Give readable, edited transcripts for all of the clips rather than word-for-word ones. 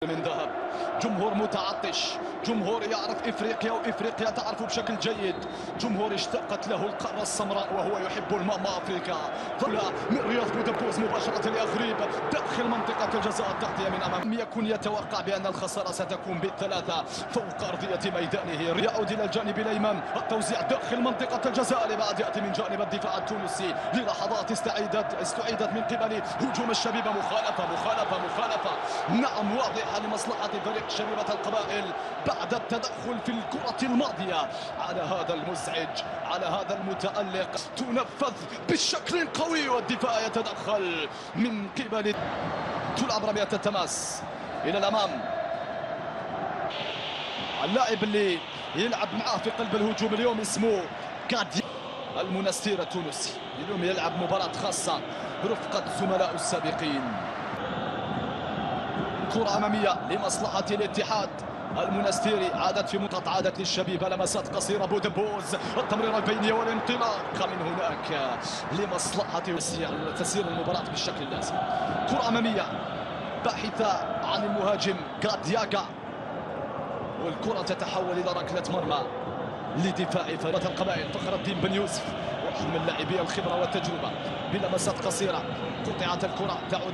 من ذهب. جمهور متعطش، جمهور يعرف افريقيا وافريقيا تعرفه بشكل جيد، جمهور اشتقت له القاره السمراء وهو يحب الماما افريقيا. طلع من رياض بودابوز مباشره لاغريب داخل منطقه الجزاء، التغطيه من امام. لم يكن يتوقع بان الخساره ستكون بالثلاثه فوق ارضيه ميدانه. يعود الى الجانب الايمن، التوزيع داخل منطقه الجزاء لبعد ياتي من جانب الدفاع التونسي. للحظات استعيدت من قبل هجوم الشبيبه. مخالفه نعم واضحه لمصلحه فريق شبيبه القبائل بعد التدخل في الكره الماضيه. على هذا المزعج، على هذا المتالق، تنفذ بشكل قوي والدفاع يتدخل من قبل. تلعب رميه التماس الى الامام. اللاعب اللي يلعب معاه في قلب الهجوم اليوم اسمه كادي المنستير التونسي. اليوم يلعب مباراة خاصة برفقة زملاء السابقين. كرة أمامية لمصلحة الاتحاد المنستيري، عادت في منطقة، عادت للشبيبة، لمسات قصيرة بودابوز، التمريرة البينية والانطلاق من هناك لمصلحة تسير المباراة بالشكل اللازم. كرة أمامية باحثة عن المهاجم غادياغا، والكرة تتحول إلى ركلة مرمى لدفاع فريق القبائل. فخر الدين بن يوسف واحد من لاعبي الخبرة والتجربة، بلمسات قصيرة قطعت الكرة، تعود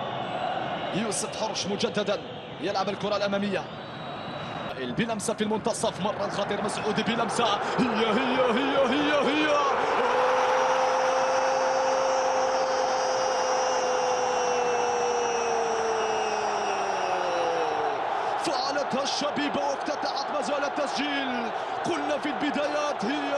يوسف حرش مجددا يلعب الكرة الأمامية بلمسة في المنتصف. مرة الخطير مسعود بلمسة، هي فعلتها الشبيبة وافتتحت مجال التسجيل. قلنا في البدايات هي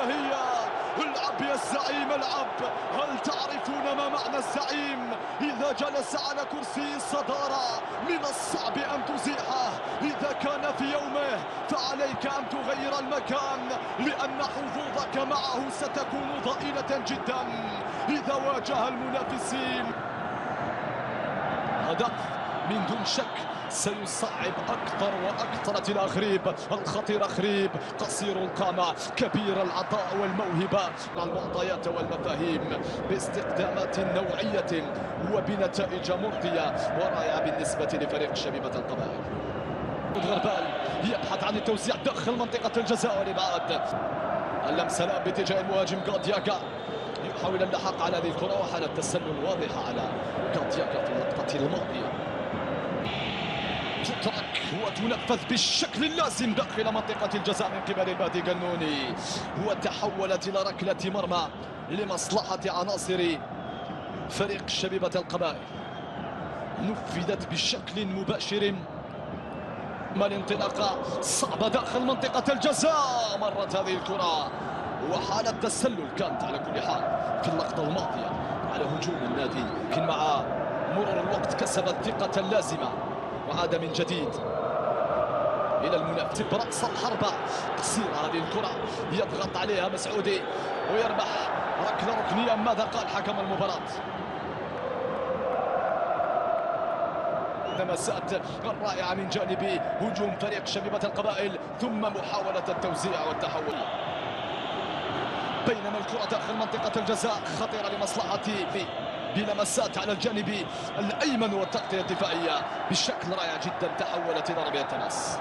العب يا الزعيم العب. هل تعرفون ما معنى الزعيم؟ إذا جلس على كرسي الصدارة من الصعب أن تزيحه. إذا كان في يومه فعليك أن تغير المكان، لأن حظوظك معه ستكون ضئيلة جدا إذا واجه المنافسين. هدف من دون شك سيصعب أكثر وأكثر الأغريب الخطير. أغريب قصير القامة، كبير العطاء والموهبة، المعطيات والمفاهيم باستخدامات نوعية وبنتائج مرضية ورائعة بالنسبة لفريق شبيبة القبائل. غربال يبحث عن التوزيع داخل منطقة الجزاء والإبعاد. اللمسة الآن باتجاه المهاجم غادياغا، يحاول اللحاق على هذه الكرة وحالة تسلل واضحة على غادياغا في اللقطة الماضية. تترك وتنفذ بالشكل اللازم داخل منطقة الجزاء من قبل البادي قنوني، وتحولت إلى ركلة مرمى لمصلحة عناصر فريق شبيبة القبائل. نفذت بشكل مباشر، ما الانطلاقة صعبة داخل منطقة الجزاء. مرت هذه الكرة وحالة تسلل كانت على كل حال في اللقطة الماضية على هجوم النادي، لكن مع مرور الوقت كسبت ثقة لازمة وعاد من جديد إلى المنافس برأس الحربة. قصيرة هذه الكرة يضغط عليها مسعودي ويربح ركلة ركنية. ماذا قال حكم المباراة؟ لمسات الرائعة من جانب هجوم فريق شبيبة القبائل، ثم محاولة التوزيع والتحول، بينما الكرة داخل منطقة الجزاء خطيرة لمصلحة بلمسات على الجانب الأيمن والتغطية الدفاعية بشكل رائع جدا. تحولت إلى رمية تماس.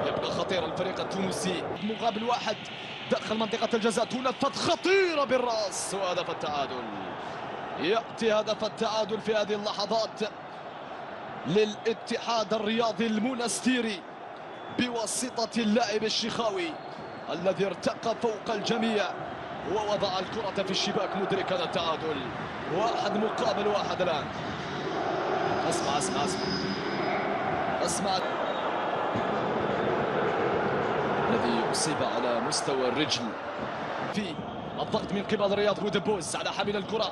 يبقى خطير الفريق التونسي، مقابل واحد داخل منطقة الجزاء، تنفذ خطيرة بالرأس وهدف التعادل. يأتي هدف التعادل في هذه اللحظات للاتحاد الرياضي المنستيري بواسطة اللاعب الشيخاوي الذي ارتقى فوق الجميع ووضع الكرة في الشباك مدركا التعادل. واحد مقابل واحد الآن. اسمع الذي أصيب على مستوى الرجل في الضغط من قبل رياض بودابوز على حامل الكرة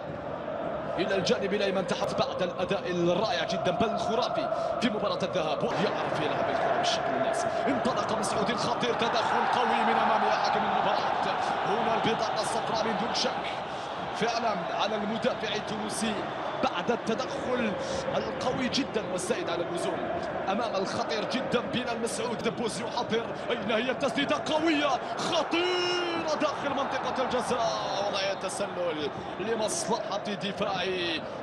إلى الجانب الأيمن تحت بعد الأداء الرائع جدا بل الخرافي في مباراة الذهاب. يعرف يلعب الكرة بالشكل الناس. انطلق مسعود الخطير، تدخل قوي من أمام حكم المباراة. هنا البطاقة الصفراء من دون شك فعلا على المدافع التونسي بعد بعد التدخل القوي جدا والزائد على اللزوم امام الخطير جدا بلال مسعود. دبوز يحضر، اين هي التسديده قويه خطيره داخل منطقه الجزاء، وضعيه تسلل لمصلحه دفاع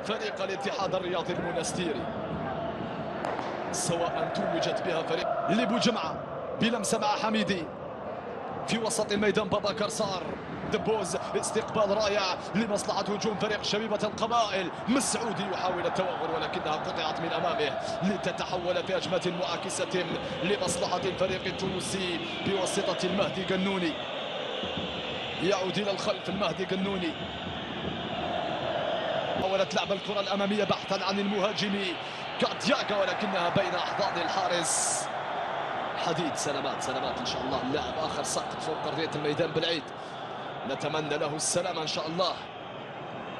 فريق الاتحاد الرياضي المنستيري، سواء توجت بها فريق لبوجمعه بلمسه مع حميدي في وسط الميدان. بابكر صار، دبوز استقبال رائع لمصلحة هجوم فريق شبيبة القبائل. مسعودي يحاول التوغل ولكنها قطعت من أمامه لتتحول في هجمة معاكسة لمصلحة الفريق التونسي بواسطة المهدي قنوني. يعود إلى الخلف المهدي قنوني، حاولت لعب الكرة الأمامية بحثا عن المهاجم كاتياكا ولكنها بين أحضان الحارس حديد. سلامات سلامات إن شاء الله. اللاعب آخر ساقط فوق أرضية الميدان بالعيد، نتمنى له السلامة إن شاء الله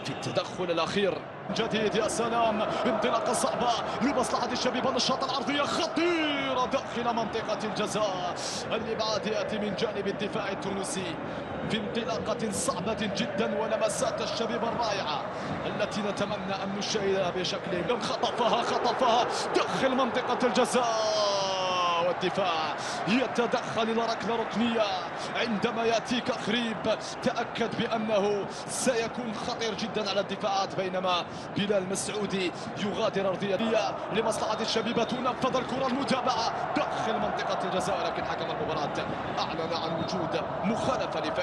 في التدخل الأخير. جديد يا سلام، انطلاقة صعبة لمصلحة الشبيبة، النشاط العرضية خطيرة داخل منطقة الجزاء. الإبعاد يأتي من جانب الدفاع التونسي في انطلاقة صعبة جدا ولمسات الشبيبة الرائعة التي نتمنى أن نشاهدها بشكل. خطفها داخل منطقة الجزاء، والدفاع يتدخل إلى ركلة ركنية عندما يأتيك خريب. تأكد بأنه سيكون خطير جدا على الدفاعات، بينما بلال مسعودي يغادر أرضية لمصلحة الشبيبة. تنفذ الكرة المتابعة داخل منطقة الجزاء، لكن حكم المباراة أعلن عن وجود مخالفة لفريق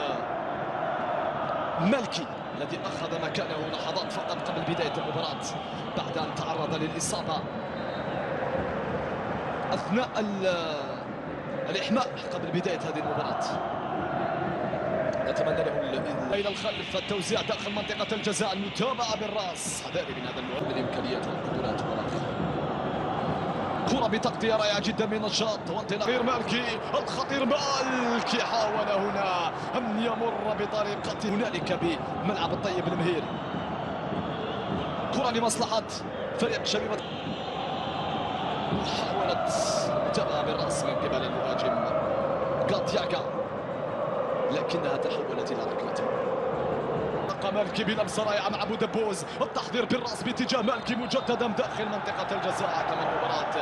مالكي الذي أخذ مكانه لحظات فقط قبل بداية المباراة بعد أن تعرض للإصابة أثناء الإحماء قبل بداية هذه المباراة. نتمنى له إلى الخلف التوزيع داخل منطقة الجزاء، المتابعة بالرأس. حذاري من هذا النوع من الإمكانيات والقدرات والأخلاق. كرة بتغطية رائعة جدا من نشاط وانطلاق مالكي، الخطير مالكي حاول هنا أن يمر بطريقة هنالك بملعب الطيب المهير. كرة لمصلحة فريق شبيبة، محاولة متابعة بالرأس من قبل المهاجم كاتياكا لكنها تحولت إلى ركلة. مالكي بلمسة رائعة مع بودبوز، التحضير بالرأس باتجاه مالكي مجددا داخل منطقة الجزاء. حكم المباراة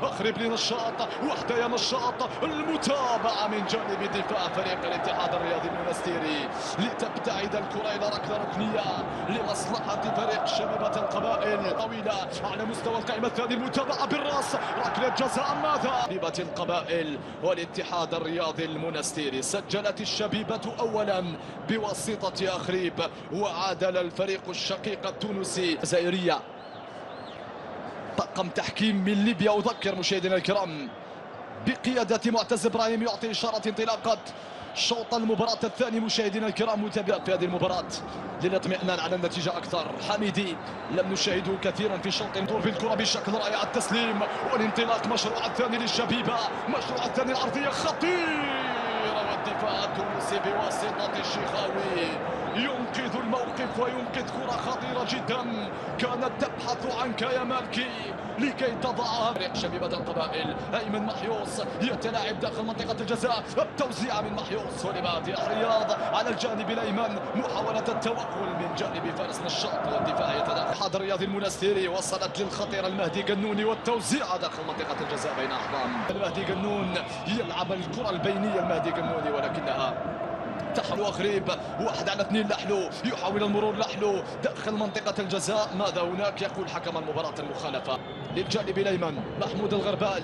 أخرب لنشاط، وحده يا نشاط، المتابعة من جانب دفاع فريق الاتحاد الرياضي المنستيري لتبتعد الكرة إلى ركلة ركنية لمصلحة فريق شبيبة القبائل. طويلة على مستوى القائمة الثاني، المتابعة بالرأس، ركلة جزاء. ماذا؟ شبيبة القبائل والاتحاد الرياضي المنستيري. سجلت الشبيبة أولا بواسطة أخريب، وعادل الفريق الشقيق التونسي الجزائرية. طاقم تحكيم من ليبيا أذكر مشاهدينا الكرام بقيادة معتز إبراهيم يعطي إشارة انطلاقة شوط المباراة الثاني. مشاهدينا الكرام متابعة في هذه المباراة للاطمئنان على النتيجة أكثر. حميدي لم نشاهده كثيرا في شوط دور بالكرة بشكل رائع، التسليم والانطلاق. مشروع الثاني للشبيبة، مشروع الثاني العرضية خطيرة، والدفاع التونسي بواسطة الشيخاوي ينقذ الموقف وينقذ كرة خطيرة جدا كانت تبحث عنك يا مالكي لكي تضعها. فريق شبيبة القبائل أيمن محيوس يتلاعب داخل منطقة الجزاء، التوزيع من محيوس ولبعد الرياض على الجانب الأيمن، محاولة التوغل من جانب فارس نشاط، والدفاع يتدخل. الاتحاد الرياضي المنستيري وصلت للخطير المهدي قنوني، والتوزيع داخل منطقة الجزاء بين أحضان المهدي قنون. يلعب الكرة البينية المهدي قنوني ولكنها تحلو أخريب، 1 على 2 لحلو، يحاول المرور لحلو داخل منطقة الجزاء. ماذا هناك؟ يقول حكم المباراة المخالفة للجانب الأيمن. محمود الغربال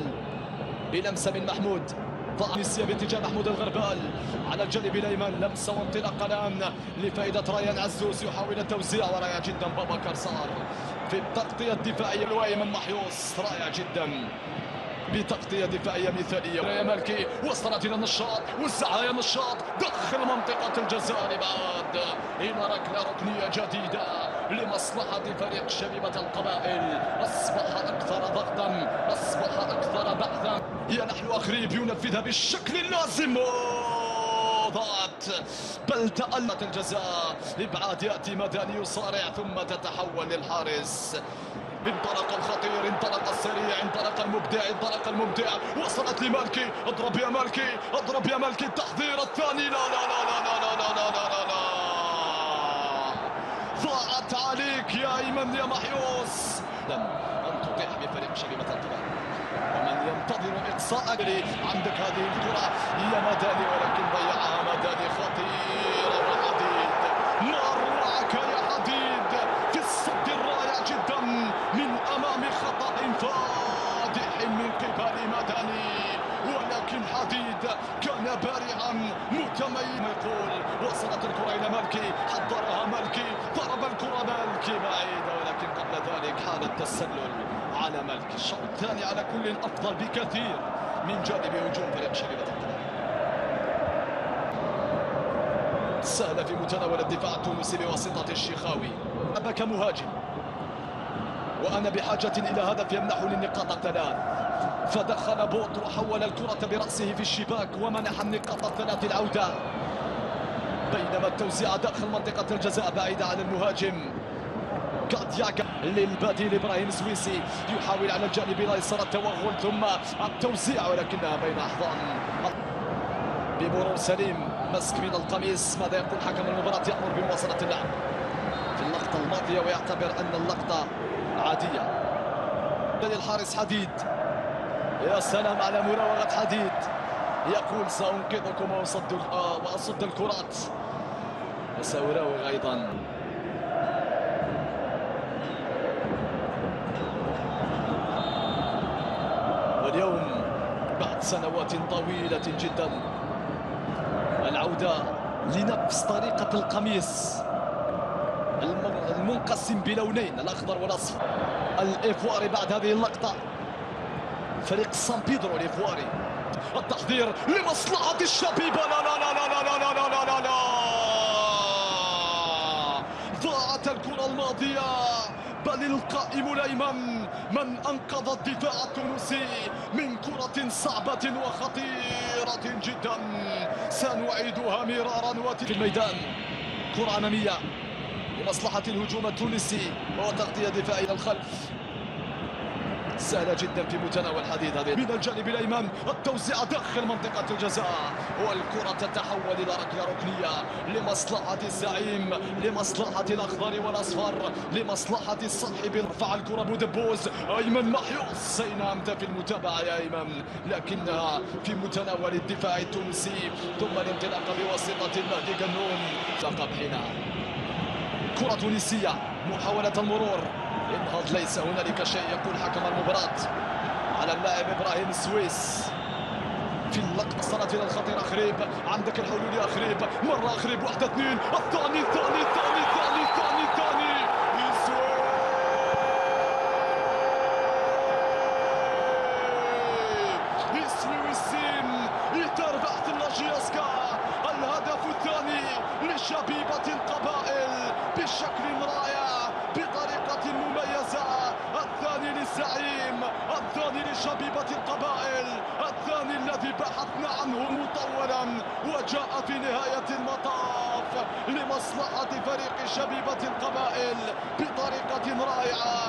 بلمسة من محمود، ضع نسية باتجاه محمود الغربال على الجانب الأيمن، لمسة وانطلاق الآن لفائدة ريان عزوز، يحاول التوزيع ورائع جدا بابكر صار في التغطية الدفاعية. وأيمن محيوس رائع جدا بتغطية دفاعية مثالية. يا مالكي وصلت إلى النشاط، وزعها يا نشاط داخل منطقة الجزاء لبعد إلى ركلة ركنية جديدة لمصلحة فريق شبيبة القبائل. أصبح أكثر ضغطا، أصبح أكثر بحثا. يا نحن أخريب ينفذها بالشكل اللازم، ضاعت بل تألت الجزاء. إبعاد يأتي مداني يصارع ثم تتحول للحارس. انطلق الخطير، انطلق السريع، انطلق المبدع، انطلق المبدع، وصلت لمالكي. اضرب يا مالكي، اضرب يا مالكي، التحضير الثاني. لا لا لا لا لا لا لا لا لا لا ضاعت عليك يا ايمن يا محيوس. لن تطيح بفريق شبيبة القبائل ومن ينتظر اقصاء. عندك هذه الكرة يا مداني ولكن ضيعها مداني. خطيرة وحديد، ما اروعك يا حديد في الصد الرائع جدا من امام خطأ فادح من قبل مداني، ولكن حديد كان بارعا متميز. يقول وصلت الكرة إلى مالكي، حضرها مالكي، ضرب الكرة مالكي بعيدة، ولكن قبل ذلك حالة تسلل على مالكي. الشوط الثاني على كل أفضل بكثير من جانب هجوم فريق شبيبة القبائل. سهل في متناول الدفاع التونسي بواسطة الشيخاوي كمهاجم، وأنا بحاجة إلى هدف يمنحني النقاط الثلاث. فدخل بوط وحول الكرة برأسه في الشباك ومنح النقاط الثلاث العودة، بينما التوزيع داخل منطقة الجزاء بعيدة عن المهاجم. كادياكا للبديل إبراهيم سويسي يحاول على الجانب الأيسر التوغل ثم التوزيع، ولكنها بين أحضان بمرور سليم مسك من القميص. ماذا يقول حكم المباراة؟ يأمر بمواصلة اللعب في اللقطة الماضية ويعتبر أن اللقطة عادية. للحارس حديد، يا سلام على مراوغة حديد، يقول سأنقذكم وأصد الكرات وسأراوغ أيضا. واليوم بعد سنوات طويلة جدا العودة لنفس طريقة القميص المنقسم بلونين الأخضر والأصفر. الإيفواري بعد هذه اللقطة، فريق سان بيدرو الإيفواري، التحضير لمصلحة الشبيبة. لا لا لا لا لا لا لا لا لا لا، ضاعت الكرة الماضية، بل القائم الأيمن من أنقذ الدفاع التونسي من كرة صعبة وخطيرة جدا. سنعيدها مرارا في الميدان. كرة أمامية لمصلحة الهجوم التونسي وتغطية دفاع إلى الخلف سهلة جدا في متناول حديد. هذه من الجانب الأيمن، التوزيع داخل منطقة الجزاء والكرة تتحول إلى ركلة ركنية لمصلحة الزعيم، لمصلحة الأخضر والأصفر، لمصلحة الصاحب. رفع الكرة بودبوز، أيمن محيوس، أين أنت في المتابعة يا أيمن؟ لكنها في متناول الدفاع التونسي ثم الانطلاق بواسطة المهدي جنون. لقب حينها كرة تونسية، محاولة المرور، انهض، ليس هنالك شيء يقول حكم المباراة على اللاعب إبراهيم سويس. في اللقطة صارت إلى الخطير أخريب، عندك الحلول يا أخريب، مرة أخريب، واحدة اثنين، الثاني الثاني الثاني الثاني الثاني الثاني يسوي والسين يتربح ثلاجياسكا. الهدف الثاني لشبيبة القبائل بشكل رائع بطريقة مميزة. الثاني للزعيم، الثاني لشبيبة القبائل، الثاني الذي بحثنا عنه مطولا وجاء في نهاية المطاف لمصلحة فريق شبيبة القبائل بطريقة رائعة.